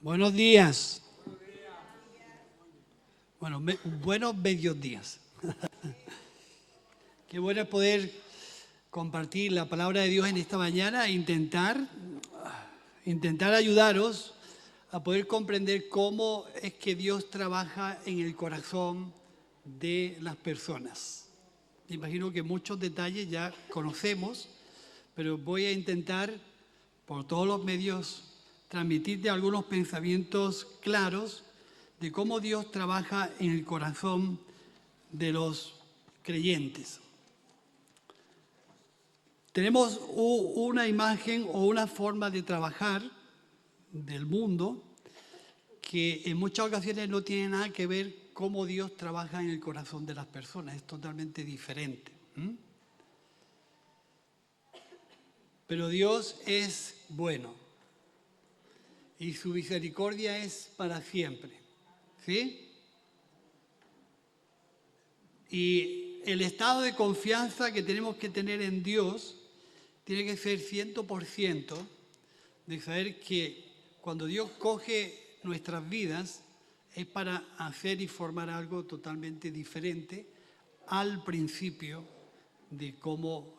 Buenos días. Bueno, buenos medios días. Qué bueno es poder compartir la palabra de Dios en esta mañana e intentar ayudaros a poder comprender cómo es que Dios trabaja en el corazón de las personas. Me imagino que muchos detalles ya conocemos, pero voy a intentar, por todos los medios, transmitirte algunos pensamientos claros de cómo Dios trabaja en el corazón de los creyentes. Tenemos una imagen o una forma de trabajar del mundo que en muchas ocasiones no tiene nada que ver cómo Dios trabaja en el corazón de las personas, es totalmente diferente. Pero Dios es bueno y su misericordia es para siempre, ¿sí? Y el estado de confianza que tenemos que tener en Dios tiene que ser 100% de saber que cuando Dios coge nuestras vidas es para hacer y formar algo totalmente diferente al principio de cómo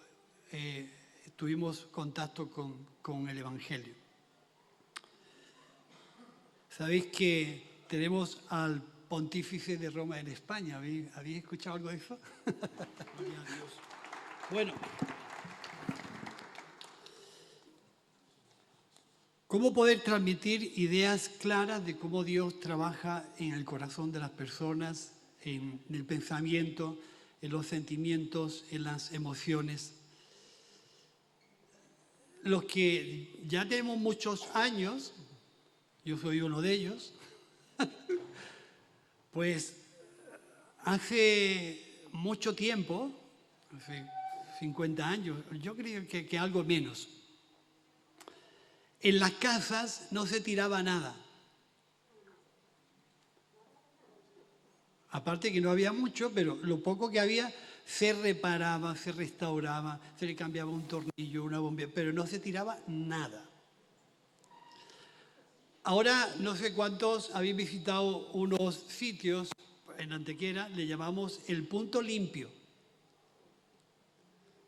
tuvimos contacto con el Evangelio. Sabéis que tenemos al pontífice de Roma en España. ¿Habéis escuchado algo de eso? Bueno, ¿cómo poder transmitir ideas claras de cómo Dios trabaja en el corazón de las personas, en el pensamiento, en los sentimientos, en las emociones? Los que ya tenemos muchos años, yo soy uno de ellos, pues hace mucho tiempo, hace 50 años, yo creo que algo menos, en las casas no se tiraba nada. Aparte que no había mucho, pero lo poco que había se reparaba, se restauraba, se le cambiaba un tornillo, una bombilla, pero no se tiraba nada. Ahora no sé cuántos habéis visitado unos sitios en Antequera, le llamamos el punto limpio.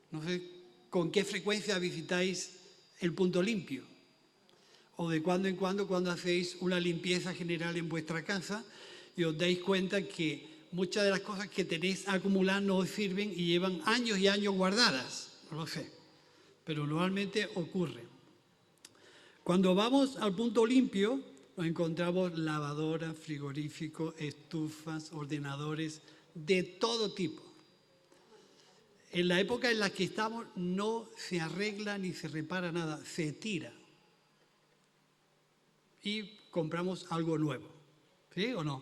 No sé con qué frecuencia visitáis el punto limpio. O de cuando en cuando hacéis una limpieza general en vuestra casa y os dais cuenta que muchas de las cosas que tenéis acumuladas no os sirven y llevan años y años guardadas. No lo sé, pero normalmente ocurre. Cuando vamos al punto limpio, nos encontramos lavadoras, frigoríficos, estufas, ordenadores, de todo tipo. En la época en la que estamos no se arregla ni se repara nada, se tira. Y compramos algo nuevo, ¿sí o no?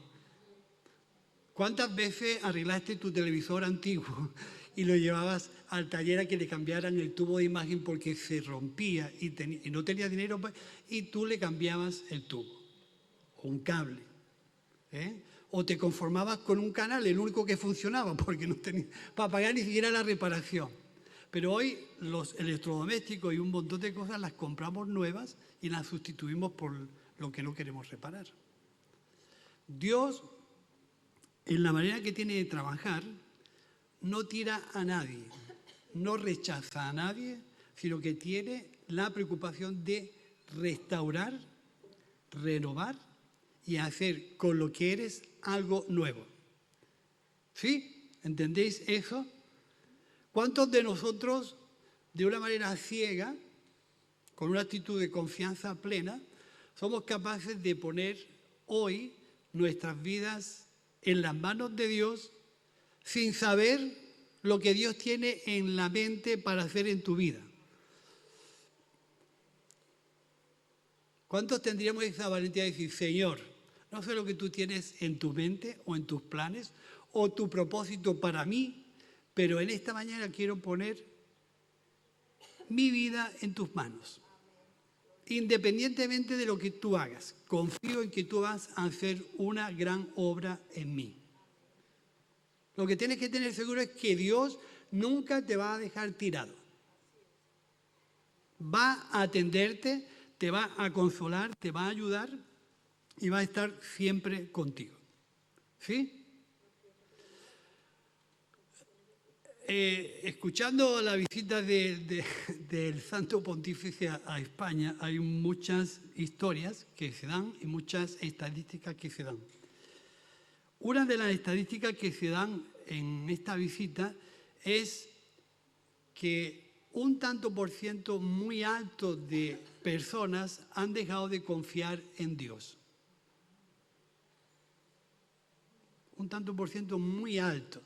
¿Cuántas veces arreglaste tu televisor antiguo y lo llevabas al taller a que le cambiaran el tubo de imagen porque se rompía y no tenía dinero y tú le cambiabas el tubo o un cable? O te conformabas con un canal, el único que funcionaba, porque no tenía para pagar ni siquiera la reparación. Pero hoy los electrodomésticos y un montón de cosas las compramos nuevas y las sustituimos por lo que no queremos reparar. Dios, en la manera que tiene de trabajar, no tira a nadie, no rechaza a nadie, sino que tiene la preocupación de restaurar, renovar y hacer con lo que eres algo nuevo. ¿Sí? ¿Entendéis eso? ¿Cuántos de nosotros, de una manera ciega, con una actitud de confianza plena, somos capaces de poner hoy nuestras vidas en las manos de Dios sin saber lo que Dios tiene en la mente para hacer en tu vida? ¿Cuántos tendríamos esa valentía de decir, Señor, no sé lo que tú tienes en tu mente o en tus planes o tu propósito para mí, pero en esta mañana quiero poner mi vida en tus manos? Independientemente de lo que tú hagas, confío en que tú vas a hacer una gran obra en mí. Lo que tienes que tener seguro es que Dios nunca te va a dejar tirado. Va a atenderte, te va a consolar, te va a ayudar y va a estar siempre contigo. ¿Sí? Escuchando la visita del Santo Pontífice a España, hay muchas historias que se dan y muchas estadísticas que se dan. Una de las estadísticas que se dan en esta visita es que un tanto por ciento muy alto de personas han dejado de confiar en Dios. Un tanto por ciento muy alto.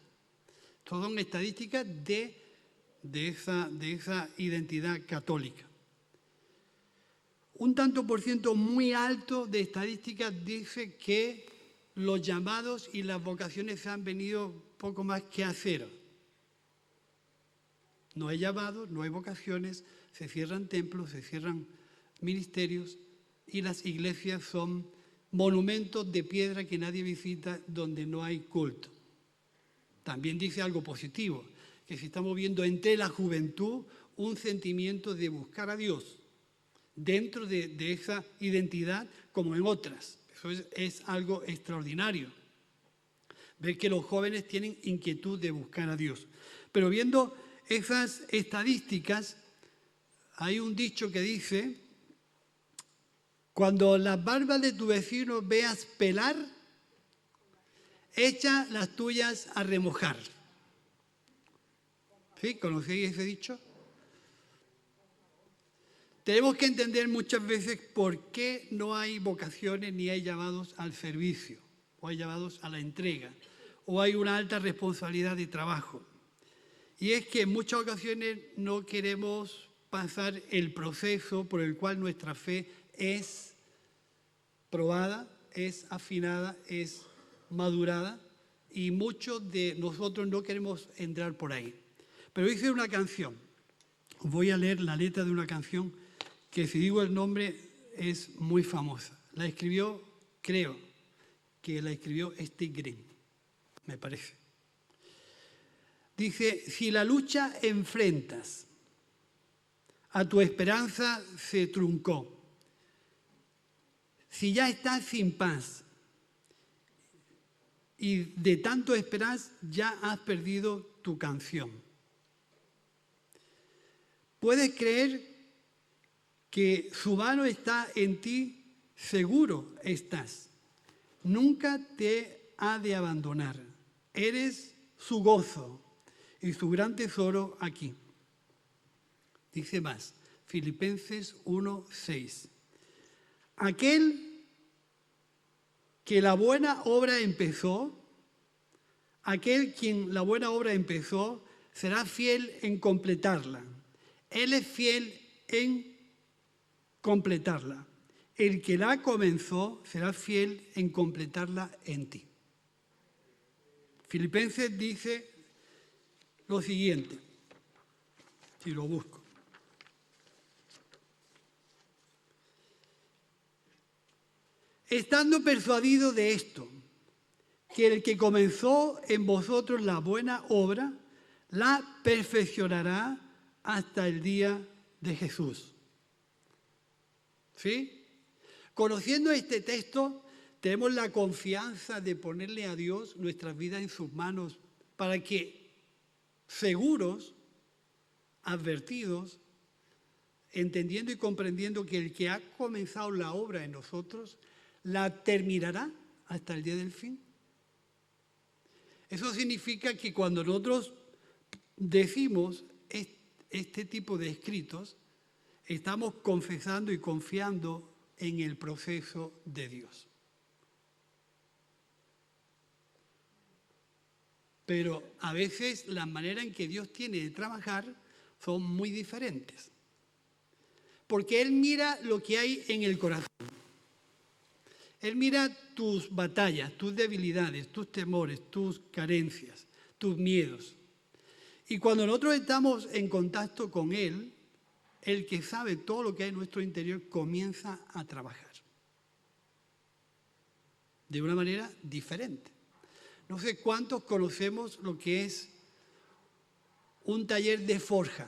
Estas son estadísticas de esa identidad católica. Un tanto por ciento muy alto de estadísticas dice que los llamados y las vocaciones se han venido poco más que a cero. No hay llamados, no hay vocaciones, se cierran templos, se cierran ministerios y las iglesias son monumentos de piedra que nadie visita donde no hay culto. También dice algo positivo, que se está moviendo entre la juventud un sentimiento de buscar a Dios dentro de esa identidad como en otras. Eso es algo extraordinario. Ver que los jóvenes tienen inquietud de buscar a Dios. Pero viendo esas estadísticas, hay un dicho que dice: cuando las barbas de tu vecino veas pelar, echa las tuyas a remojar. ¿Sí? ¿Conocéis ese dicho? Tenemos que entender muchas veces por qué no hay vocaciones ni hay llamados al servicio, o hay llamados a la entrega, o hay una alta responsabilidad de trabajo. Y es que en muchas ocasiones no queremos pasar el proceso por el cual nuestra fe es probada, es afinada, es madurada, y muchos de nosotros no queremos entrar por ahí. Pero hice una canción, voy a leer la letra de una canción que, si digo el nombre, es muy famosa. La escribió, creo que la escribió Steve Green, me parece. Dice: si la lucha enfrentas, a tu esperanza se truncó. Si ya estás sin paz y de tanto esperar ya has perdido tu canción. Puedes creer que su mano está en ti, seguro estás. Nunca te ha de abandonar. Eres su gozo y su gran tesoro aquí. Dice más, Filipenses 1:6. Aquel que la buena obra empezó, aquel quien la buena obra empezó, será fiel en completarla. Él es fiel en completarla. El que la comenzó será fiel en completarla en ti. Filipenses dice lo siguiente, si lo busco. Estando persuadido de esto, que el que comenzó en vosotros la buena obra, la perfeccionará hasta el día de Jesús. ¿Sí? Conociendo este texto, tenemos la confianza de ponerle a Dios nuestras vidas en sus manos para que, seguros, advertidos, entendiendo y comprendiendo que el que ha comenzado la obra en nosotros, la terminará hasta el día del fin. Eso significa que cuando nosotros decimos este tipo de escritos, estamos confesando y confiando en el proceso de Dios. Pero a veces la manera en que Dios tiene de trabajar son muy diferentes. Porque Él mira lo que hay en el corazón. Él mira tus batallas, tus debilidades, tus temores, tus carencias, tus miedos. Y cuando nosotros estamos en contacto con Él, el que sabe todo lo que hay en nuestro interior comienza a trabajar de una manera diferente. No sé cuántos conocemos lo que es un taller de forja.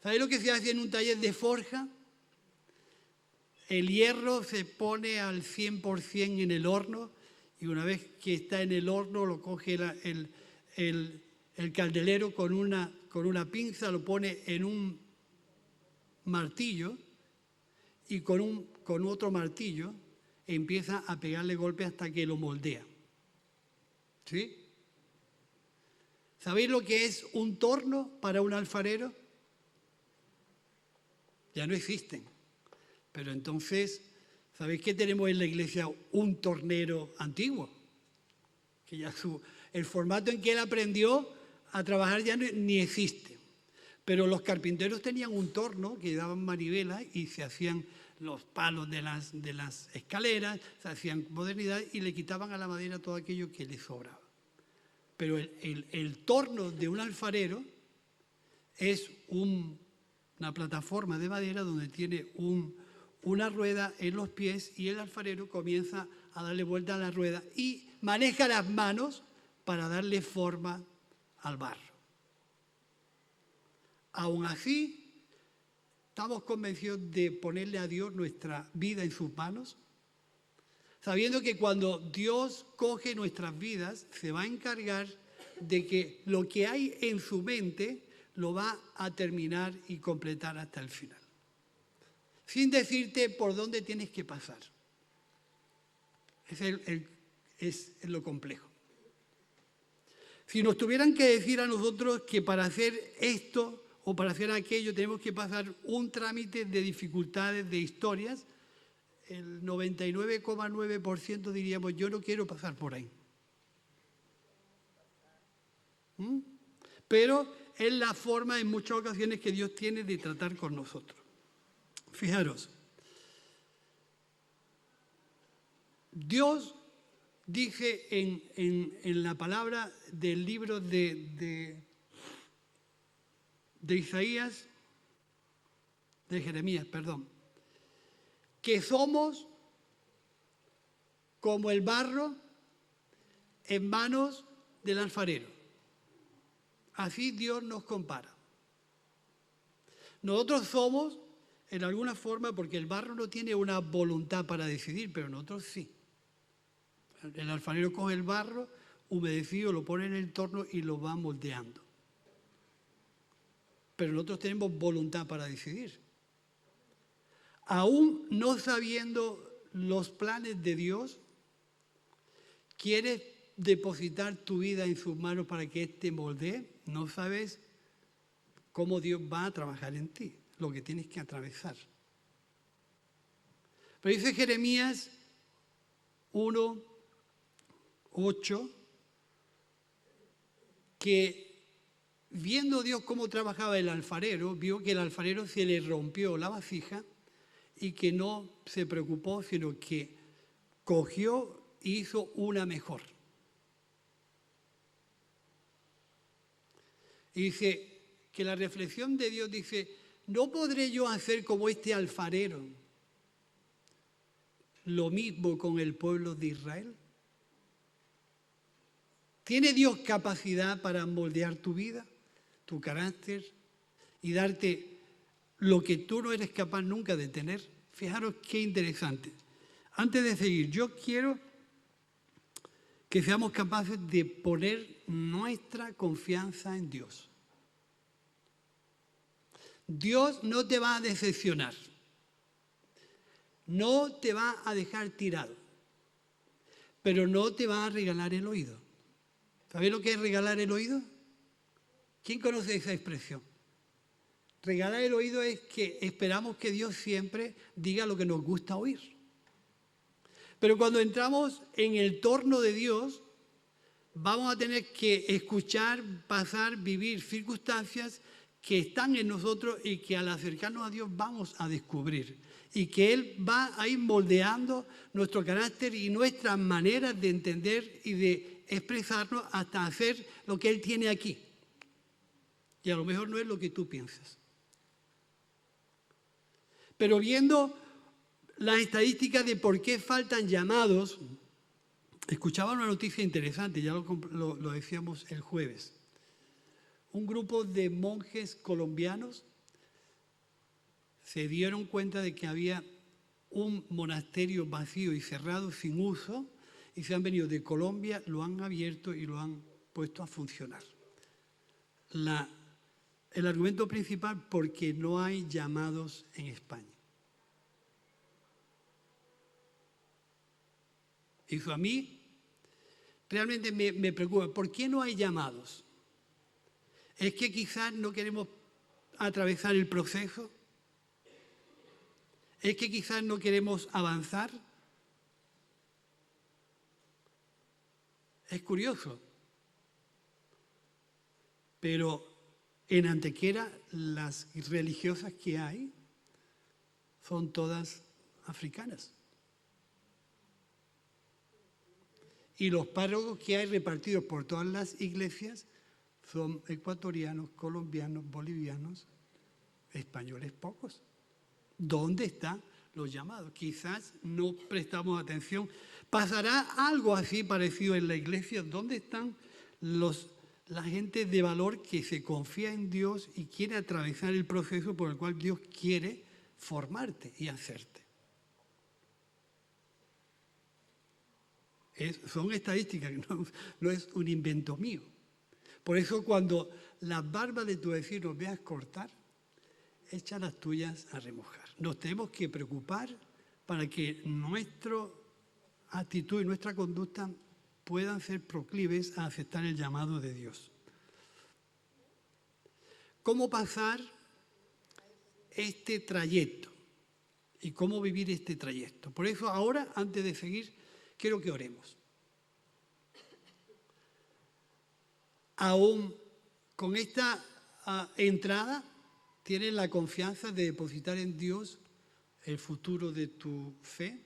¿Sabéis lo que se hace en un taller de forja? El hierro se pone al 100% en el horno y una vez que está en el horno lo coge el candelero con una pinza, lo pone en un martillo y con otro martillo empieza a pegarle golpes hasta que lo moldea. ¿Sí? ¿Sabéis lo que es un torno para un alfarero? Ya no existen. Pero entonces, ¿sabéis que tenemos en la iglesia un tornero antiguo? Que ya el formato en que él aprendió a trabajar ya ni existe. Pero los carpinteros tenían un torno que daban manivelas y se hacían los palos de las escaleras, se hacían modernidad y le quitaban a la madera todo aquello que le sobraba. Pero el torno de un alfarero es una plataforma de madera donde tiene una rueda en los pies y el alfarero comienza a darle vuelta a la rueda y maneja las manos para darle forma al barro. Aún así, ¿estamos convencidos de ponerle a Dios nuestra vida en sus manos? Sabiendo que cuando Dios coge nuestras vidas, se va a encargar de que lo que hay en su mente lo va a terminar y completar hasta el final. Sin decirte por dónde tienes que pasar. Es lo complejo. Si nos tuvieran que decir a nosotros que para hacer esto o para hacer aquello tenemos que pasar un trámite de dificultades, de historias, el 99,9% diríamos, yo no quiero pasar por ahí. Pero es la forma en muchas ocasiones que Dios tiene de tratar con nosotros. Fijaros, Dios dice en la palabra del libro de Isaías, de Jeremías, perdón, que somos como el barro en manos del alfarero. Así Dios nos compara. Nosotros somos, en alguna forma, porque el barro no tiene una voluntad para decidir, pero nosotros sí. El alfarero coge el barro humedecido, lo pone en el torno y lo va moldeando. Pero nosotros tenemos voluntad para decidir. Aún no sabiendo los planes de Dios, ¿quieres depositar tu vida en sus manos para que éste moldee? No sabes cómo Dios va a trabajar en ti, lo que tienes que atravesar. Pero dice Jeremías 1:8 que viendo Dios cómo trabajaba el alfarero, vio que el alfarero se le rompió la vasija y que no se preocupó, sino que cogió e hizo una mejor. Y dice que la reflexión de Dios dice, ¿no podré yo hacer como este alfarero lo mismo con el pueblo de Israel? ¿Tiene Dios capacidad para moldear tu vida, tu carácter y darte lo que tú no eres capaz nunca de tener? Fijaros qué interesante. Antes de seguir, yo quiero que seamos capaces de poner nuestra confianza en Dios. Dios no te va a decepcionar, no te va a dejar tirado, pero no te va a regalar el oído. ¿Sabéis lo que es regalar el oído? ¿Quién conoce esa expresión? Regalar el oído es que esperamos que Dios siempre diga lo que nos gusta oír. Pero cuando entramos en el torno de Dios, vamos a tener que escuchar, pasar, vivir circunstancias que están en nosotros y que al acercarnos a Dios vamos a descubrir. Y que Él va a ir moldeando nuestro carácter y nuestras maneras de entender y de expresarnos hasta hacer lo que Él tiene aquí. Y a lo mejor no es lo que tú piensas. Pero viendo las estadísticas de por qué faltan llamados, escuchaba una noticia interesante, ya lo decíamos el jueves. Un grupo de monjes colombianos se dieron cuenta de que había un monasterio vacío y cerrado, sin uso, y se han venido de Colombia, lo han abierto y lo han puesto a funcionar. El argumento principal, porque no hay llamados en España. Eso a mí realmente me preocupa. ¿Por qué no hay llamados? ¿Es que quizás no queremos atravesar el proceso? ¿Es que quizás no queremos avanzar? Es curioso. Pero en Antequera las religiosas que hay son todas africanas. Y los párrocos que hay repartidos por todas las iglesias son ecuatorianos, colombianos, bolivianos, españoles pocos. ¿Dónde están los llamados? Quizás no prestamos atención. ¿Pasará algo así parecido en la iglesia? ¿Dónde están la gente de valor que se confía en Dios y quiere atravesar el proceso por el cual Dios quiere formarte y hacerte? Son estadísticas, no es un invento mío. Por eso cuando las barbas de tu vecino veas cortar, echa las tuyas a remojar. Nos tenemos que preocupar para que nuestra actitud y nuestra conducta puedan ser proclives a aceptar el llamado de Dios. ¿Cómo pasar este trayecto? ¿Y cómo vivir este trayecto? Por eso ahora, antes de seguir, quiero que oremos. Aún con esta entrada, ¿tienes la confianza de depositar en Dios el futuro de tu fe?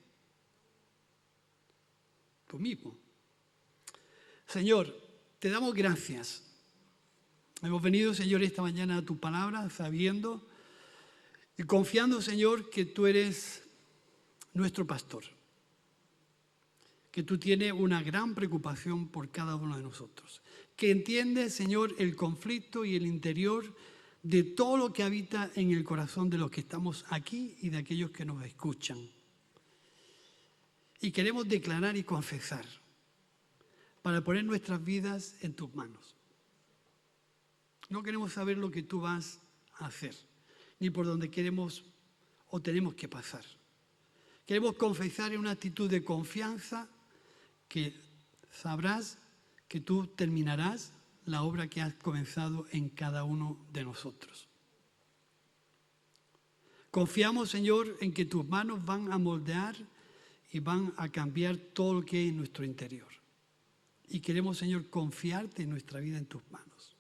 Tú mismo. Señor, te damos gracias. Hemos venido, Señor, esta mañana a tu palabra, sabiendo y confiando, Señor, que tú eres nuestro pastor, que tú tienes una gran preocupación por cada uno de nosotros, que entiendes, Señor, el conflicto y el interior de todo lo que habita en el corazón de los que estamos aquí y de aquellos que nos escuchan. Y queremos declarar y confesar para poner nuestras vidas en tus manos. No queremos saber lo que tú vas a hacer, ni por dónde queremos o tenemos que pasar. Queremos confesar en una actitud de confianza que sabrás que tú terminarás la obra que has comenzado en cada uno de nosotros. Confiamos, Señor, en que tus manos van a moldear y van a cambiar todo lo que hay en nuestro interior. Y queremos, Señor, confiarte en nuestra vida en tus manos.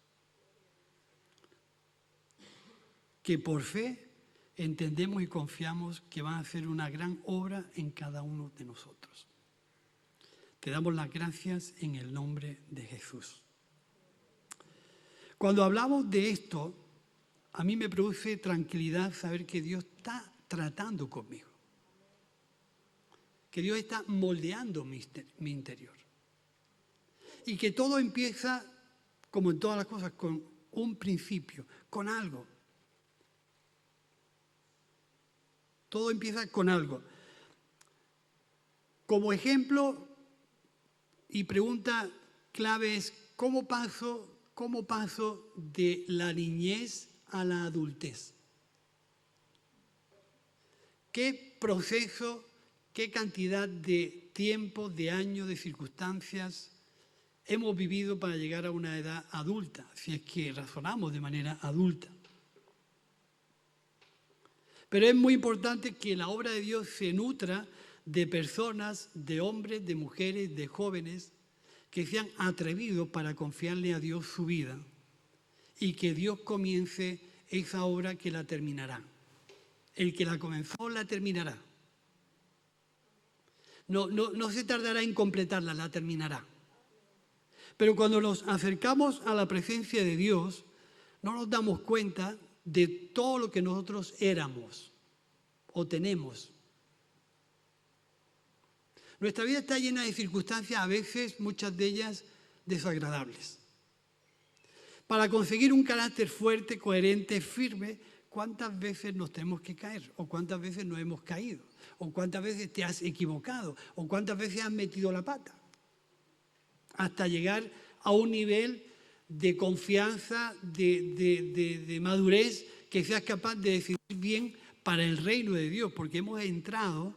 Que por fe entendemos y confiamos que van a hacer una gran obra en cada uno de nosotros. Te damos las gracias en el nombre de Jesús. Cuando hablamos de esto, a mí me produce tranquilidad saber que Dios está tratando conmigo, que Dios está moldeando mi interior y que todo empieza, como en todas las cosas, con un principio, con algo. Todo empieza con algo. Como ejemplo y pregunta clave es, ¿cómo paso de la niñez a la adultez? ¿Qué proceso, qué cantidad de tiempo, de años, de circunstancias hemos vivido para llegar a una edad adulta, si es que razonamos de manera adulta? Pero es muy importante que la obra de Dios se nutra de personas, de hombres, de mujeres, de jóvenes que se han atrevido para confiarle a Dios su vida y que Dios comience esa obra que la terminará. El que la comenzó la terminará. No se tardará en completarla, la terminará. Pero cuando nos acercamos a la presencia de Dios, no nos damos cuenta de todo lo que nosotros éramos o tenemos. Nuestra vida está llena de circunstancias, a veces, muchas de ellas, desagradables. Para conseguir un carácter fuerte, coherente, firme, ¿cuántas veces nos tenemos que caer? ¿O cuántas veces nos hemos caído? ¿O cuántas veces te has equivocado? ¿O cuántas veces has metido la pata? Hasta llegar a un nivel de confianza, de madurez, que seas capaz de decidir bien para el reino de Dios, porque hemos entrado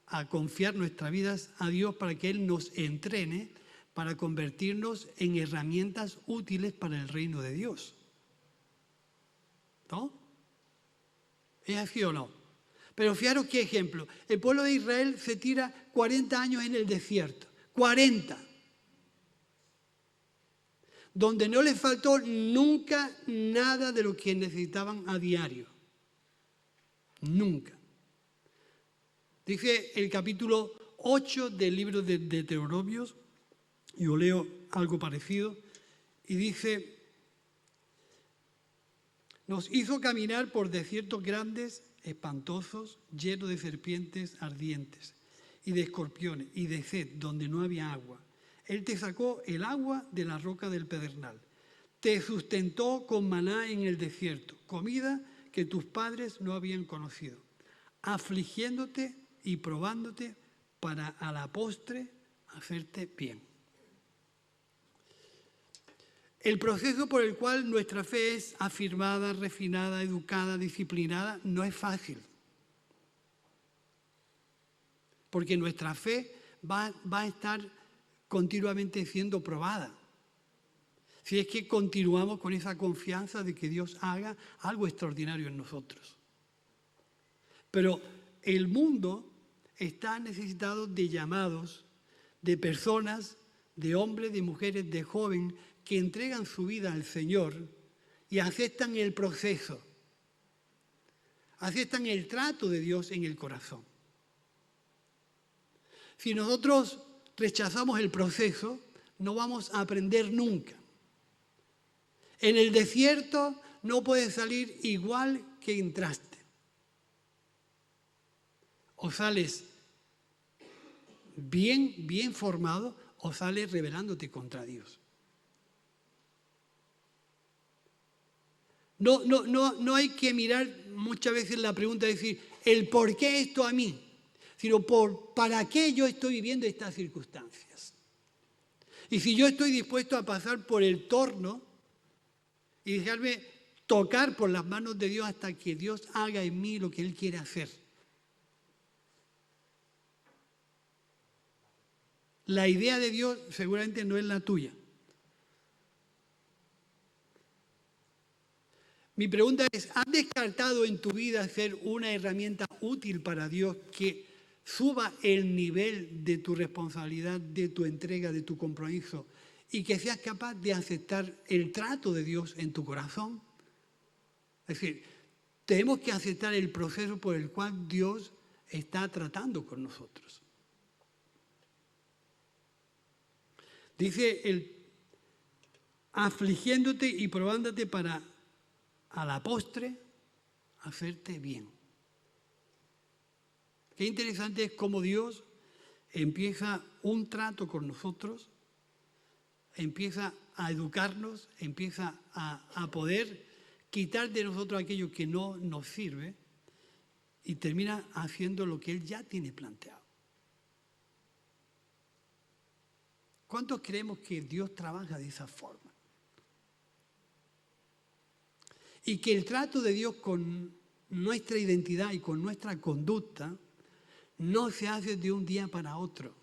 a confiar nuestras vidas a Dios para que Él nos entrene para convertirnos en herramientas útiles para el reino de Dios. ¿No? ¿Es así o no? Pero fijaros qué ejemplo. El pueblo de Israel se tira 40 años en el desierto. 40. Donde no les faltó nunca nada de lo que necesitaban a diario. Nunca. Dice el capítulo 8 del libro de Deuteronomios, y yo leo algo parecido, y dice: nos hizo caminar por desiertos grandes, espantosos, llenos de serpientes ardientes, y de escorpiones, y de sed, donde no había agua. Él te sacó el agua de la roca del pedernal. Te sustentó con maná en el desierto, comida que tus padres no habían conocido, afligiéndote y probándote para a la postre hacerte bien. El proceso por el cual nuestra fe es afirmada, refinada, educada, disciplinada, no es fácil. Porque nuestra fe va a estar continuamente siendo probada. Si es que continuamos con esa confianza de que Dios haga algo extraordinario en nosotros. Pero el mundo está necesitado de llamados, de personas, de hombres, de mujeres, de jóvenes, que entregan su vida al Señor y aceptan el proceso, aceptan el trato de Dios en el corazón. Si nosotros rechazamos el proceso, no vamos a aprender nunca. En el desierto no puedes salir igual que entraste. O sales bien formado, o sales rebelándote contra Dios. No hay que mirar muchas veces la pregunta de decir, el por qué esto a mí, sino para qué yo estoy viviendo estas circunstancias. Y si yo estoy dispuesto a pasar por el torno y dejarme tocar por las manos de Dios hasta que Dios haga en mí lo que Él quiere hacer. La idea de Dios seguramente no es la tuya. Mi pregunta es, ¿has descartado en tu vida ser una herramienta útil para Dios que suba el nivel de tu responsabilidad, de tu entrega, de tu compromiso y que seas capaz de aceptar el trato de Dios en tu corazón? Es decir, tenemos que aceptar el proceso por el cual Dios está tratando con nosotros. Dice afligiéndote y probándote para a la postre hacerte bien. Qué interesante es cómo Dios empieza un trato con nosotros, empieza a educarnos, empieza a poder quitar de nosotros aquello que no nos sirve y termina haciendo lo que Él ya tiene planteado. ¿Cuántos creemos que Dios trabaja de esa forma? Y que el trato de Dios con nuestra identidad y con nuestra conducta no se hace de un día para otro.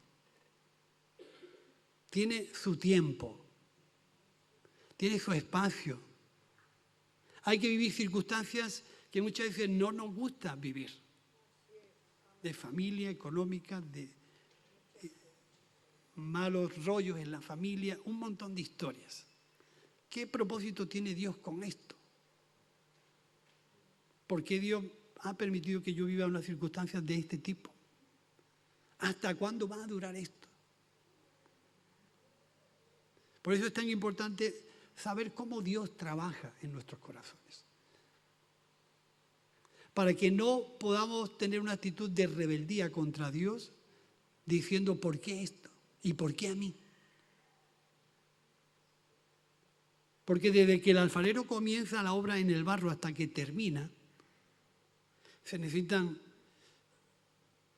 Tiene su tiempo, tiene su espacio. Hay que vivir circunstancias que muchas veces no nos gusta vivir. De familia, económica, de malos rollos en la familia, un montón de historias. ¿Qué propósito tiene Dios con esto? ¿Por qué Dios ha permitido que yo viva unas circunstancias de este tipo? ¿Hasta cuándo va a durar esto? Por eso es tan importante saber cómo Dios trabaja en nuestros corazones. Para que no podamos tener una actitud de rebeldía contra Dios, diciendo ¿por qué esto? ¿Y por qué a mí? Porque desde que el alfarero comienza la obra en el barro hasta que termina, se necesitan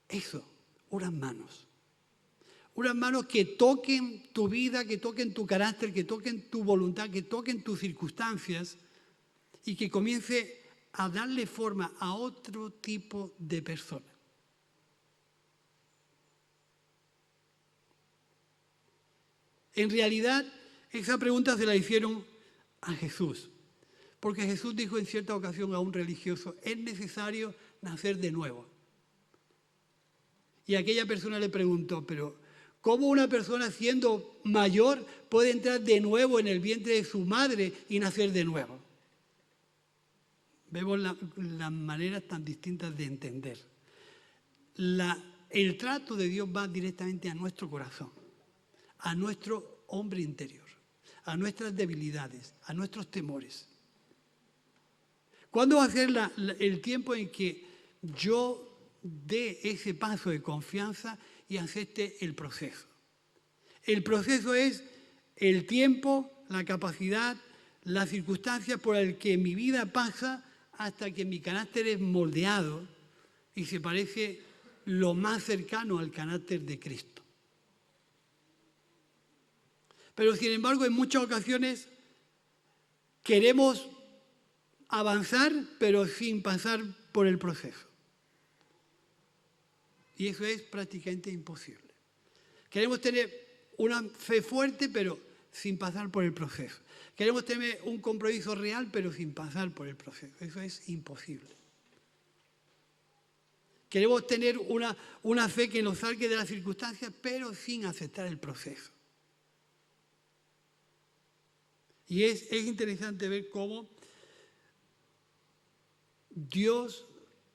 eso, unas manos. Unas manos que toquen tu vida, que toquen tu carácter, que toquen tu voluntad, que toquen tus circunstancias y que comience a darle forma a otro tipo de persona. En realidad, esa pregunta se la hicieron a Jesús, porque Jesús dijo en cierta ocasión a un religioso: es necesario nacer de nuevo. Y aquella persona le preguntó: pero ¿cómo una persona siendo mayor puede entrar de nuevo en el vientre de su madre y nacer de nuevo? Vemos las maneras tan distintas de entender. El trato de Dios va directamente a nuestro corazón, a nuestro hombre interior, a nuestras debilidades, a nuestros temores. ¿Cuándo va a ser el tiempo en que yo dé ese paso de confianza y acepte el proceso? El proceso es el tiempo, la capacidad, las circunstancias por las que mi vida pasa hasta que mi carácter es moldeado y se parece lo más cercano al carácter de Cristo. Pero sin embargo, en muchas ocasiones queremos avanzar, pero sin pasar por el proceso. Y eso es prácticamente imposible. Queremos tener una fe fuerte, pero sin pasar por el proceso. Queremos tener un compromiso real, pero sin pasar por el proceso. Eso es imposible. Queremos tener una fe que nos salga de las circunstancias, pero sin aceptar el proceso. Y es interesante ver cómo Dios,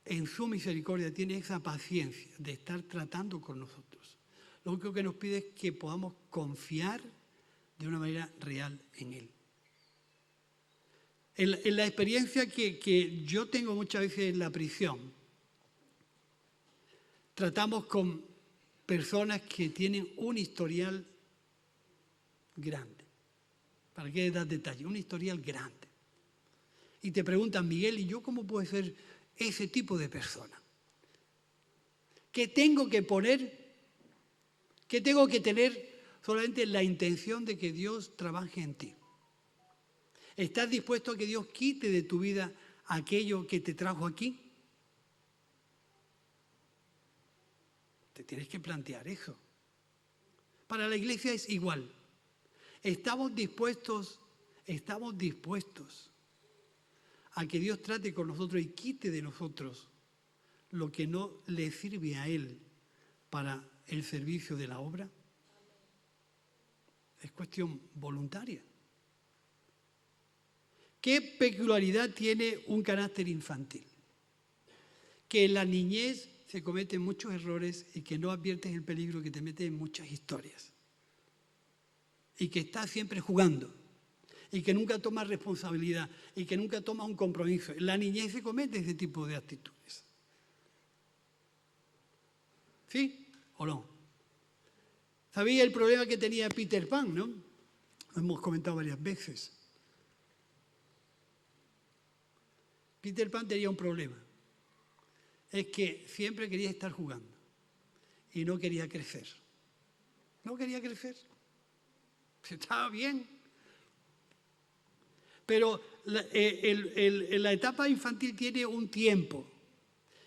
en su misericordia, tiene esa paciencia de estar tratando con nosotros. Lo único que nos pide es que podamos confiar de una manera real en Él. En la experiencia que yo tengo muchas veces en la prisión, tratamos con personas que tienen un historial grande. ¿Para qué dar detalle? Un historial grande. Y te preguntan: Miguel, ¿y yo cómo puedo ser ese tipo de persona? ¿Qué tengo que poner? ¿Qué tengo que tener? Solamente la intención de que Dios trabaje en ti. ¿Estás dispuesto a que Dios quite de tu vida aquello que te trajo aquí? Te tienes que plantear eso. Para la iglesia es igual. Estamos dispuestos a que Dios trate con nosotros y quite de nosotros lo que no le sirve a Él para el servicio de la obra. Es cuestión voluntaria. ¿Qué peculiaridad tiene un carácter infantil? Que en la niñez se cometen muchos errores y que no adviertes el peligro, que te metes en muchas historias. Y que estás siempre jugando. Y que nunca tomas responsabilidad. Y que nunca tomas un compromiso. En la niñez se comete ese tipo de actitudes. ¿Sí o no? ¿Sabéis el problema que tenía Peter Pan, no? Lo hemos comentado varias veces. Peter Pan tenía un problema. Es que siempre quería estar jugando y no quería crecer. No quería crecer. Estaba bien. Pero la etapa infantil tiene un tiempo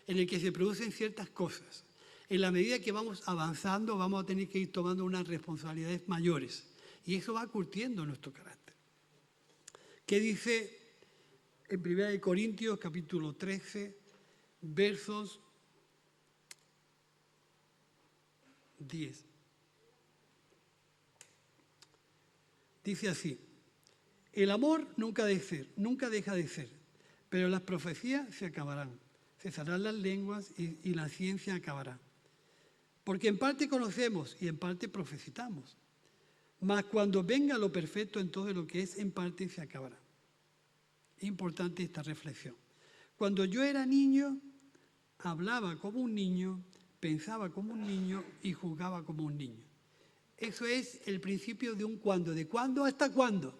en el que se producen ciertas cosas. En la medida que vamos avanzando, vamos a tener que ir tomando unas responsabilidades mayores. Y eso va curtiendo nuestro carácter. ¿Qué dice en 1 Corintios capítulo 13, versos 10? Dice así: el amor nunca deja de ser, pero las profecías se acabarán, cesarán las lenguas y la ciencia acabará. Porque en parte conocemos y en parte profetizamos, mas cuando venga lo perfecto, entonces lo que es en parte se acabará. Es importante esta reflexión. Cuando yo era niño, hablaba como un niño, pensaba como un niño y jugaba como un niño. Eso es el principio de un cuándo. ¿De cuándo hasta cuándo?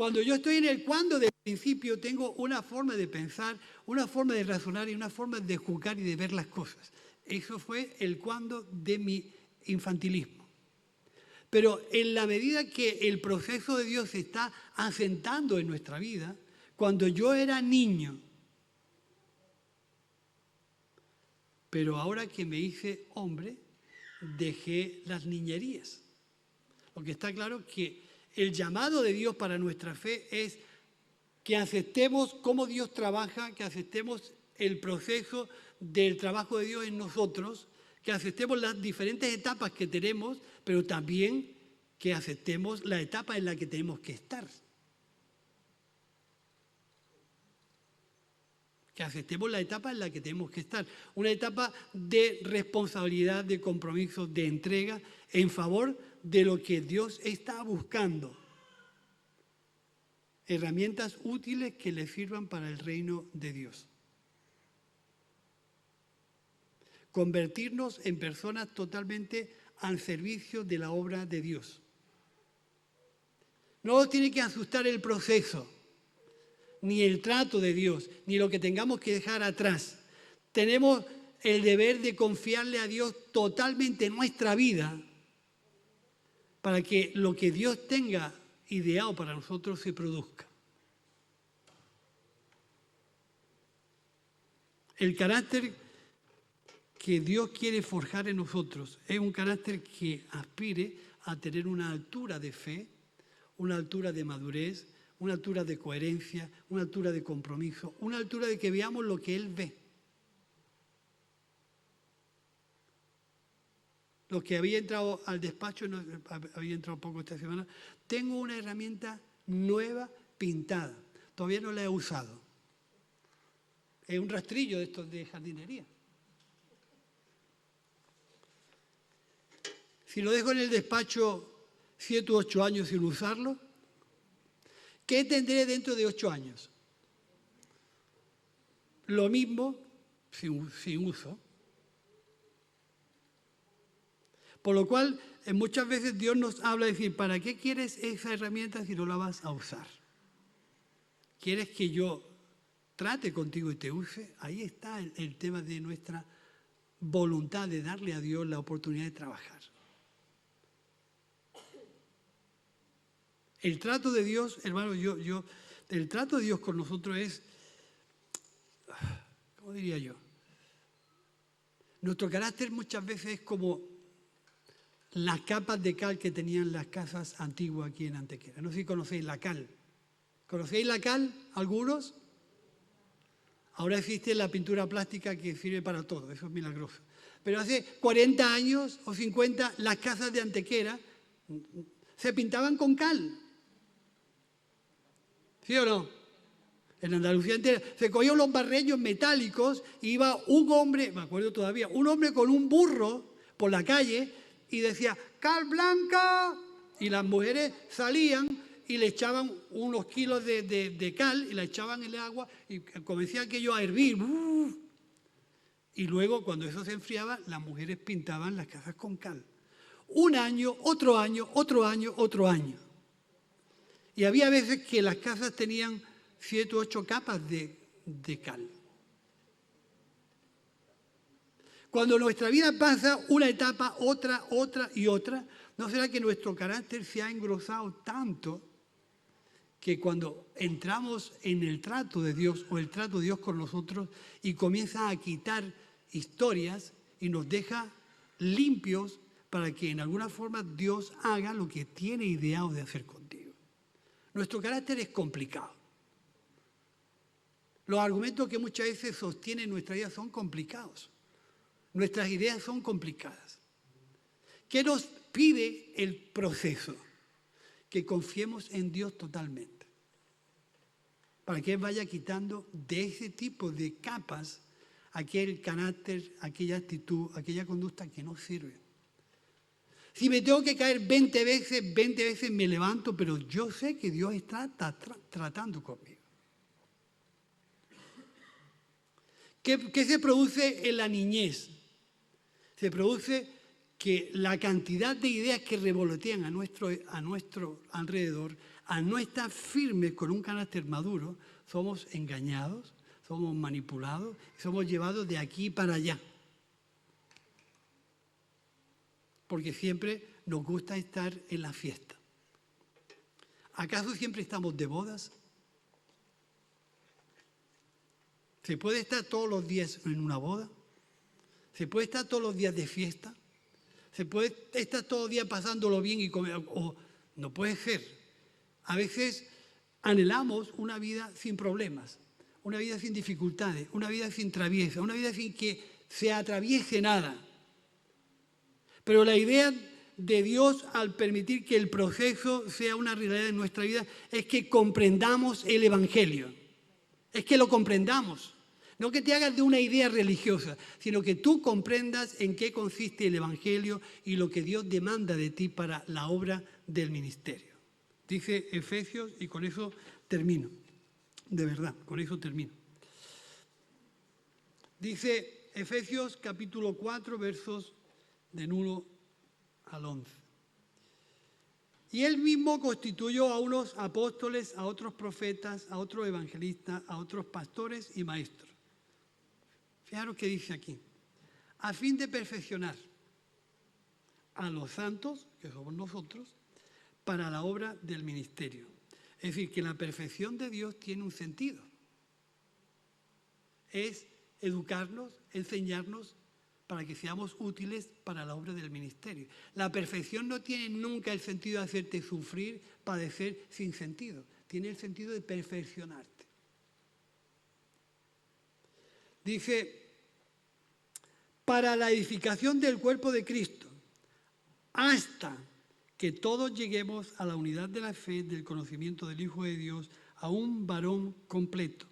Cuando yo estoy en el cuándo del principio, tengo una forma de pensar, una forma de razonar y una forma de juzgar y de ver las cosas. Eso fue el cuándo de mi infantilismo. Pero en la medida que el proceso de Dios se está asentando en nuestra vida, cuando yo era niño, pero ahora que me hice hombre, dejé las niñerías. Lo que está claro es que el llamado de Dios para nuestra fe es que aceptemos cómo Dios trabaja, que aceptemos el proceso del trabajo de Dios en nosotros, que aceptemos las diferentes etapas que tenemos, pero también que aceptemos la etapa en la que tenemos que estar. Que aceptemos la etapa en la que tenemos que estar. Una etapa de responsabilidad, de compromiso, de entrega en favor de lo que Dios está buscando. Herramientas útiles que le sirvan para el reino de Dios. Convertirnos en personas totalmente al servicio de la obra de Dios. No os tiene que asustar el proceso, ni el trato de Dios, ni lo que tengamos que dejar atrás. Tenemos el deber de confiarle a Dios totalmente nuestra vida para que lo que Dios tenga ideado para nosotros se produzca. El carácter que Dios quiere forjar en nosotros es un carácter que aspire a tener una altura de fe, una altura de madurez, una altura de coherencia, una altura de compromiso, una altura de que veamos lo que Él ve. Los que había entrado al despacho, no, había entrado poco esta semana, tengo una herramienta nueva pintada. Todavía no la he usado. Es un rastrillo de estos de jardinería. Si lo dejo en el despacho 7 u 8 años sin usarlo, ¿qué tendré dentro de 8 años? Lo mismo sin uso. Por lo cual, muchas veces Dios nos habla de decir, ¿para qué quieres esa herramienta si no la vas a usar? ¿Quieres que yo trate contigo y te use? Ahí está el tema de nuestra voluntad de darle a Dios la oportunidad de trabajar. El trato de Dios, hermano, el trato de Dios con nosotros es, ¿cómo diría yo? Nuestro carácter muchas veces es como las capas de cal que tenían las casas antiguas aquí en Antequera. No sé si conocéis la cal. ¿Conocéis la cal algunos? Ahora existe la pintura plástica que sirve para todo, eso es milagroso. Pero hace 40 años o 50 las casas de Antequera se pintaban con cal. ¿Sí o no? En Andalucía entera se cogían los barreños metálicos y iba un hombre, me acuerdo todavía, un hombre con un burro por la calle y decía, ¡cal blanca! Y las mujeres salían y le echaban unos kilos de cal y la echaban en el agua y comenzaba aquello a hervir. Y luego, cuando eso se enfriaba, las mujeres pintaban las casas con cal. Un año, otro año, otro año, otro año. Y había veces que las casas tenían 7 u 8 capas de cal. Cuando nuestra vida pasa una etapa, otra, otra y otra, ¿no será que nuestro carácter se ha engrosado tanto que cuando entramos en el trato de Dios o el trato de Dios con nosotros y comienza a quitar historias y nos deja limpios para que en alguna forma Dios haga lo que tiene ideado de hacer contigo? Nuestro carácter es complicado. Los argumentos que muchas veces sostienen nuestra vida son complicados. Nuestras ideas son complicadas. ¿Qué nos pide el proceso? Que confiemos en Dios totalmente. Para que Él vaya quitando de ese tipo de capas aquel carácter, aquella actitud, aquella conducta que no sirve. Si me tengo que caer 20 veces me levanto, pero yo sé que Dios está tratando conmigo. ¿Qué se produce en la niñez? Se produce que la cantidad de ideas que revolotean a nuestro alrededor al no estar firmes con un carácter maduro, somos engañados, somos manipulados, somos llevados de aquí para allá. Porque siempre nos gusta estar en la fiesta. ¿Acaso siempre estamos de bodas? ¿Se puede estar todos los días en una boda? ¿Se puede estar todos los días de fiesta? ¿Se puede estar todos los días pasándolo bien y comer? O no puede ser. A veces anhelamos una vida sin problemas, una vida sin dificultades, una vida sin traviesa, una vida sin que se atraviese nada. Pero la idea de Dios al permitir que el proceso sea una realidad en nuestra vida es que comprendamos el Evangelio, es que lo comprendamos. No que te hagas de una idea religiosa, sino que tú comprendas en qué consiste el Evangelio y lo que Dios demanda de ti para la obra del ministerio. Dice Efesios, y con eso termino, de verdad, con eso termino. Dice Efesios capítulo 4, versos del 1 al 11. Y él mismo constituyó a unos apóstoles, a otros profetas, a otros evangelistas, a otros pastores y maestros. Fijaros que dice aquí, a fin de perfeccionar a los santos, que somos nosotros, para la obra del ministerio. Es decir, que la perfección de Dios tiene un sentido. Es educarnos, enseñarnos, para que seamos útiles para la obra del ministerio. La perfección no tiene nunca el sentido de hacerte sufrir, padecer sin sentido. Tiene el sentido de perfeccionarte. Dice, para la edificación del cuerpo de Cristo, hasta que todos lleguemos a la unidad de la fe, del conocimiento del Hijo de Dios, a un varón completo,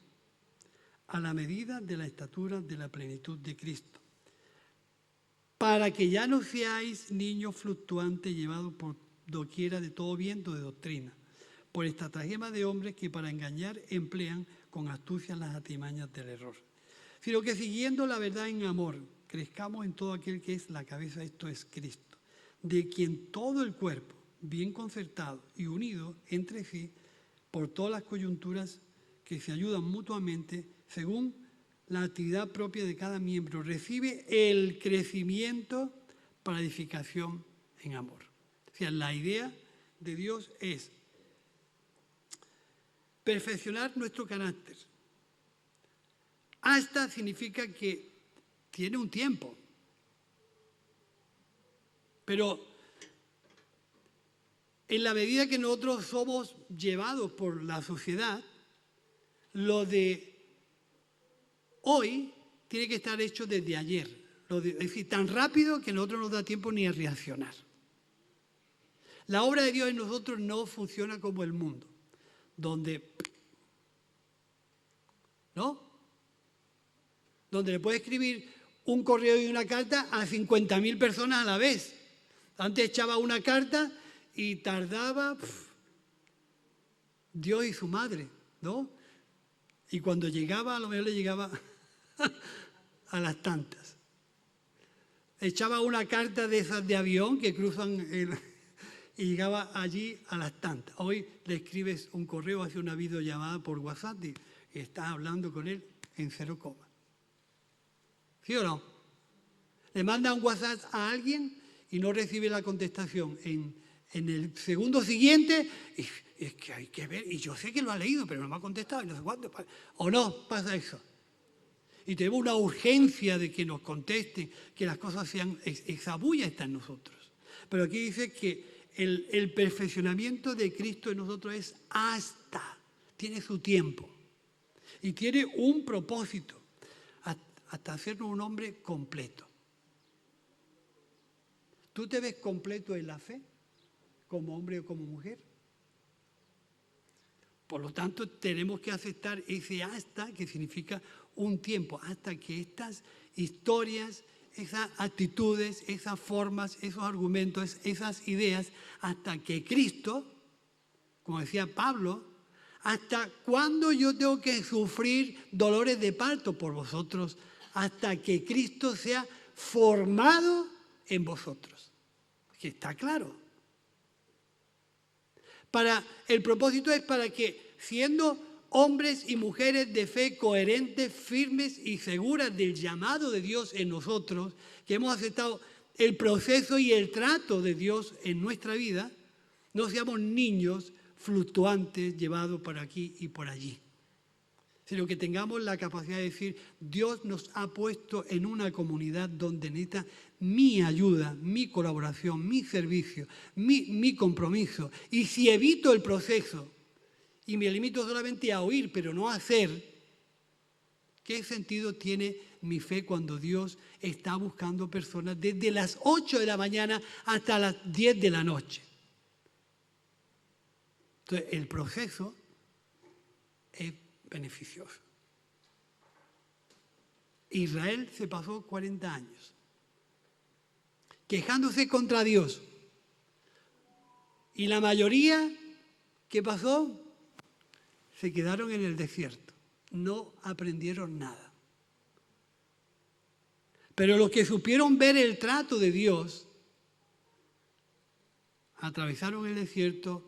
a la medida de la estatura de la plenitud de Cristo, para que ya no seáis niños fluctuantes llevados por doquiera de todo viento de doctrina, por estratagema de hombres que para engañar emplean con astucia las artimañas del error, sino que siguiendo la verdad en amor, crezcamos en todo aquel que es la cabeza, esto es Cristo, de quien todo el cuerpo, bien concertado y unido entre sí, por todas las coyunturas que se ayudan mutuamente, según la actividad propia de cada miembro, recibe el crecimiento para edificación en amor. O sea, la idea de Dios es perfeccionar nuestro carácter. Hasta significa que tiene un tiempo. Pero en la medida que nosotros somos llevados por la sociedad, lo de hoy tiene que estar hecho desde ayer. Es decir, tan rápido que a nosotros no nos da tiempo ni a reaccionar. La obra de Dios en nosotros no funciona como el mundo, donde, ¿no? Donde le puede escribir un correo y una carta a 50.000 personas a la vez. Antes echaba una carta y tardaba Dios y su madre, ¿no? Y cuando llegaba, a lo mejor le llegaba a las tantas. Echaba una carta de esas de avión que cruzan y llegaba allí a las tantas. Hoy le escribes un correo, hace una videollamada por WhatsApp y estás hablando con él en 0, ¿sí o no? Le manda un WhatsApp a alguien y no recibe la contestación en el segundo siguiente, y es que hay que ver, y yo sé que lo ha leído, pero no me ha contestado, y no sé cuánto, o no, pasa eso. Y tenemos una urgencia de que nos contesten, que las cosas sean, esa bulla está en nosotros. Pero aquí dice que el perfeccionamiento de Cristo en nosotros es hasta, tiene su tiempo, y tiene un propósito, hasta hacernos un hombre completo. ¿Tú te ves completo en la fe, como hombre o como mujer? Por lo tanto, tenemos que aceptar ese hasta, que significa un tiempo, hasta que estas historias, esas actitudes, esas formas, esos argumentos, esas ideas, hasta que Cristo, como decía Pablo, hasta cuándo yo tengo que sufrir dolores de parto por vosotros, hasta que Cristo sea formado en vosotros. Que está claro. El propósito es para que, siendo hombres y mujeres de fe coherentes, firmes y seguras del llamado de Dios en nosotros, que hemos aceptado el proceso y el trato de Dios en nuestra vida, no seamos niños fluctuantes llevados por aquí y por allí, sino que tengamos la capacidad de decir: Dios nos ha puesto en una comunidad donde necesita mi ayuda, mi colaboración, mi servicio, mi compromiso. Y si evito el proceso y me limito solamente a oír pero no a hacer, ¿qué sentido tiene mi fe cuando Dios está buscando personas desde las 8 de la mañana hasta las 10 de la noche? Entonces, el proceso es beneficioso. Israel se pasó 40 años quejándose contra Dios. Y la mayoría, ¿qué pasó? Se quedaron en el desierto. No aprendieron nada. Pero los que supieron ver el trato de Dios, atravesaron el desierto,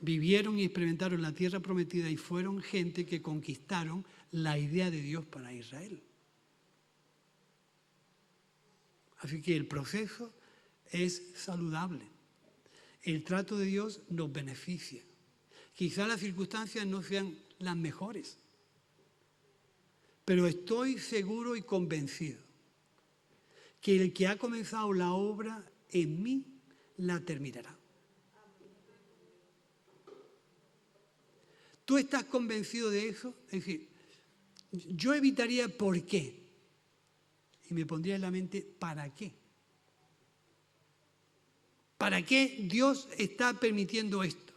vivieron y experimentaron la tierra prometida y fueron gente que conquistaron la idea de Dios para Israel. Así que el proceso es saludable. El trato de Dios nos beneficia. Quizá las circunstancias no sean las mejores, pero estoy seguro y convencido que el que ha comenzado la obra en mí la terminará. ¿Tú estás convencido de eso? Es decir, yo evitaría ¿por qué? Y me pondría en la mente ¿para qué? ¿Para qué Dios está permitiendo esto?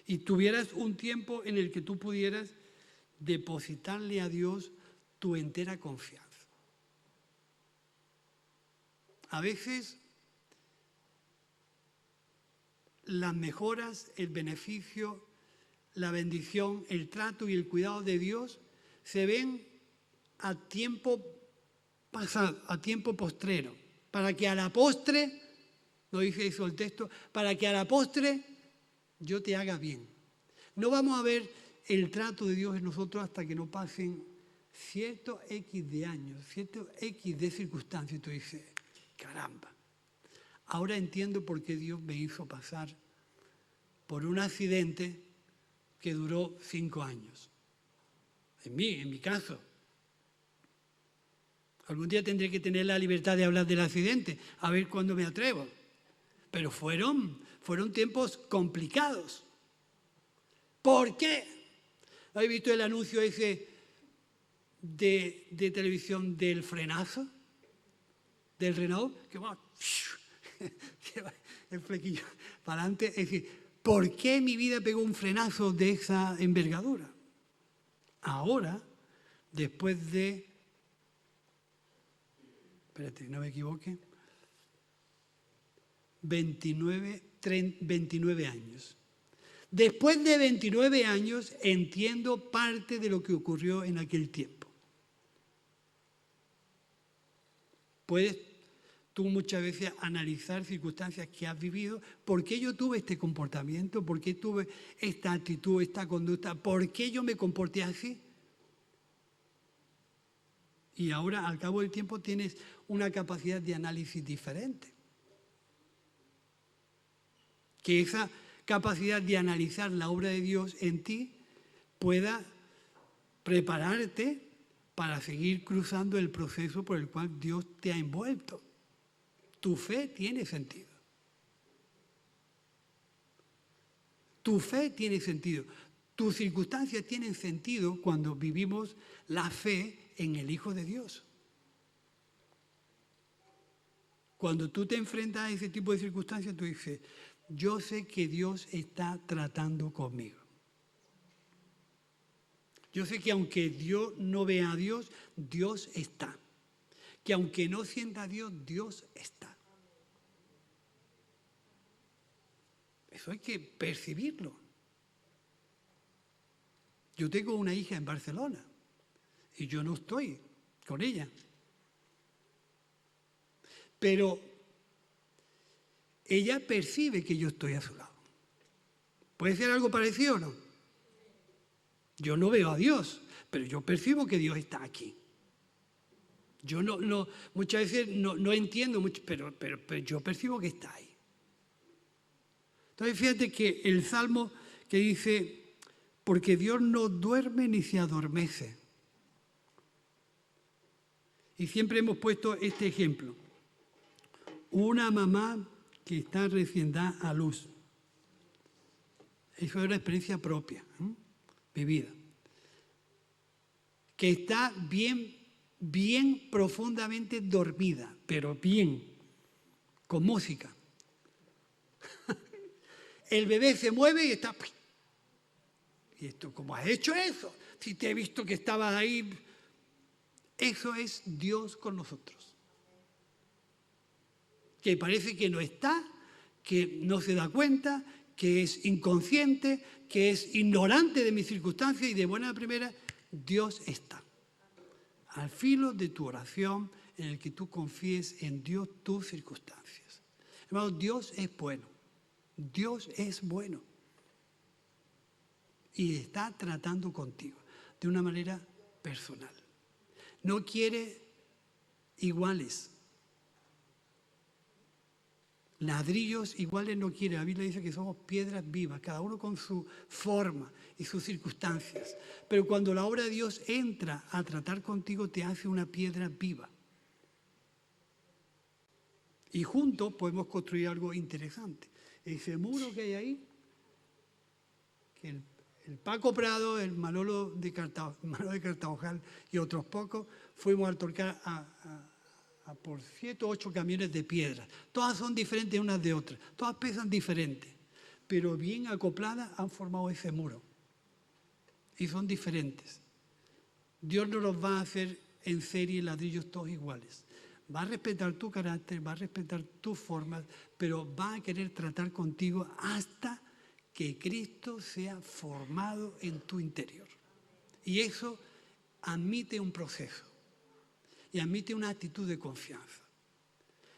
Y tuvieras un tiempo en el que tú pudieras depositarle a Dios tu entera confianza. A veces las mejoras, el beneficio, la bendición, el trato y el cuidado de Dios se ven a tiempo pasado, a tiempo postrero, para que a la postre, no dice eso el texto, para que a la postre yo te haga bien. No vamos a ver el trato de Dios en nosotros hasta que no pasen cierto X de años, cierto X de circunstancias. Y tú dices, caramba, ahora entiendo por qué Dios me hizo pasar por un accidente que duró 5 años. En mi caso. Algún día tendré que tener la libertad de hablar del accidente, a ver cuándo me atrevo. Pero fueron tiempos complicados. ¿Por qué? ¿Habéis visto el anuncio ese de televisión del frenazo? Del Renault, que va el flequillo para adelante. Es decir, ¿por qué mi vida pegó un frenazo de esa envergadura? Ahora, después de... Espérate, no me equivoque. 29 años. Después de 29 años entiendo parte de lo que ocurrió en aquel tiempo. Puedes tú muchas veces analizar circunstancias que has vivido. ¿Por qué yo tuve este comportamiento? ¿Por qué tuve esta actitud, esta conducta? ¿Por qué yo me comporté así? Y ahora, al cabo del tiempo, tienes una capacidad de análisis diferente. Que esa capacidad de analizar la obra de Dios en ti pueda prepararte para seguir cruzando el proceso por el cual Dios te ha envuelto. Tu fe tiene sentido. Tu fe tiene sentido. Tus circunstancias tienen sentido cuando vivimos la fe en el Hijo de Dios. Cuando tú te enfrentas a ese tipo de circunstancias, tú dices, yo sé que Dios está tratando conmigo. Yo sé que aunque yo no vea a Dios, Dios está. Que aunque no sienta a Dios, Dios está. Eso hay que percibirlo. Yo tengo una hija en Barcelona y yo no estoy con ella. Pero ella percibe que yo estoy a su lado. ¿Puede ser algo parecido o no? Yo no veo a Dios, pero yo percibo que Dios está aquí. Yo muchas veces no entiendo mucho, pero yo percibo que está ahí. Entonces fíjate que el Salmo que dice, porque Dios no duerme ni se adormece. Y siempre hemos puesto este ejemplo. Una mamá que está recién da a luz. Eso es una experiencia propia, vivida. Que está bien profundamente dormida, pero bien, con música. El bebé se mueve y está... ¿Y esto cómo has hecho eso? Si te he visto que estabas ahí. Eso es Dios con nosotros. Que parece que no está, que no se da cuenta, que es inconsciente, que es ignorante de mis circunstancias y de buena primera, Dios está. Al filo de tu oración en el que tú confíes en Dios tus circunstancias. Hermano, Dios es bueno. Dios es bueno. Y está tratando contigo de una manera personal. No quiere iguales. Ladrillos iguales no quiere. La Biblia dice que somos piedras vivas, cada uno con su forma y sus circunstancias. Pero cuando la obra de Dios entra a tratar contigo, te hace una piedra viva. Y juntos podemos construir algo interesante. Ese muro que hay ahí, que el Paco Prado, el Manolo de Cartaojal y otros pocos, fuimos a tocar por 7 o 8 camiones de piedra. Todas son diferentes unas de otras, todas pesan diferente, pero bien acopladas han formado ese muro. Y son diferentes. Dios no los va a hacer en serie ladrillos todos iguales. Va a respetar tu carácter, va a respetar tus formas, pero va a querer tratar contigo hasta que Cristo sea formado en tu interior. Y eso admite un proceso y admite una actitud de confianza.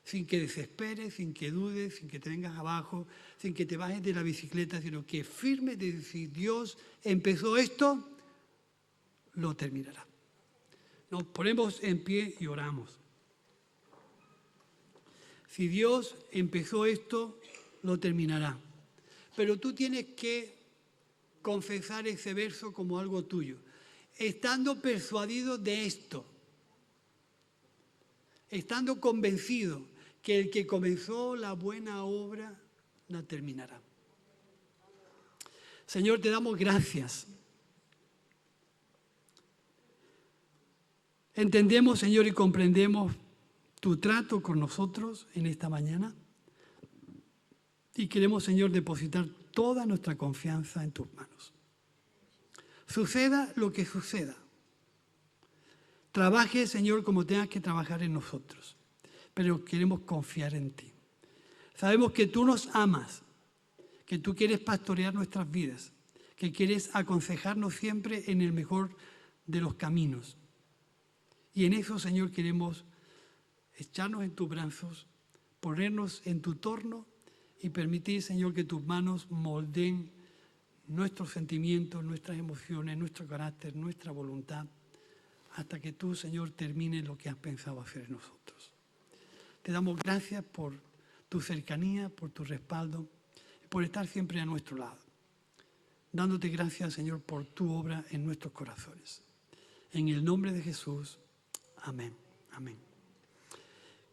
Sin que desesperes, sin que dudes, sin que te vengas abajo, sin que te bajes de la bicicleta, sino que firme de decir, Dios empezó esto, lo terminará. Nos ponemos en pie y oramos. Si Dios empezó esto, lo terminará. Pero tú tienes que confesar ese verso como algo tuyo, estando persuadido de esto, estando convencido que el que comenzó la buena obra la terminará. Señor, te damos gracias. Entendemos, Señor, y comprendemos tu trato con nosotros en esta mañana. Y queremos, Señor, depositar toda nuestra confianza en tus manos. Suceda lo que suceda. Trabaje, Señor, como tengas que trabajar en nosotros. Pero queremos confiar en ti. Sabemos que tú nos amas, que tú quieres pastorear nuestras vidas, que quieres aconsejarnos siempre en el mejor de los caminos. Y en eso, Señor, queremos echarnos en tus brazos, ponernos en tu torno y permitir, Señor, que tus manos moldeen nuestros sentimientos, nuestras emociones, nuestro carácter, nuestra voluntad, hasta que tú, Señor, termines lo que has pensado hacer en nosotros. Te damos gracias por tu cercanía, por tu respaldo, por estar siempre a nuestro lado. Dándote gracias, Señor, por tu obra en nuestros corazones. En el nombre de Jesús, amén. Amén.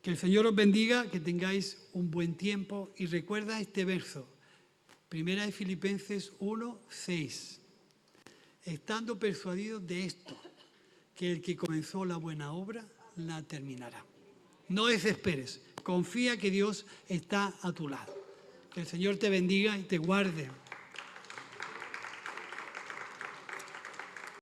Que el Señor os bendiga, que tengáis un buen tiempo y recuerda este verso, 1 Filipenses 1:6. Estando persuadidos de esto, que el que comenzó la buena obra la terminará. No desesperes, confía que Dios está a tu lado. Que el Señor te bendiga y te guarde.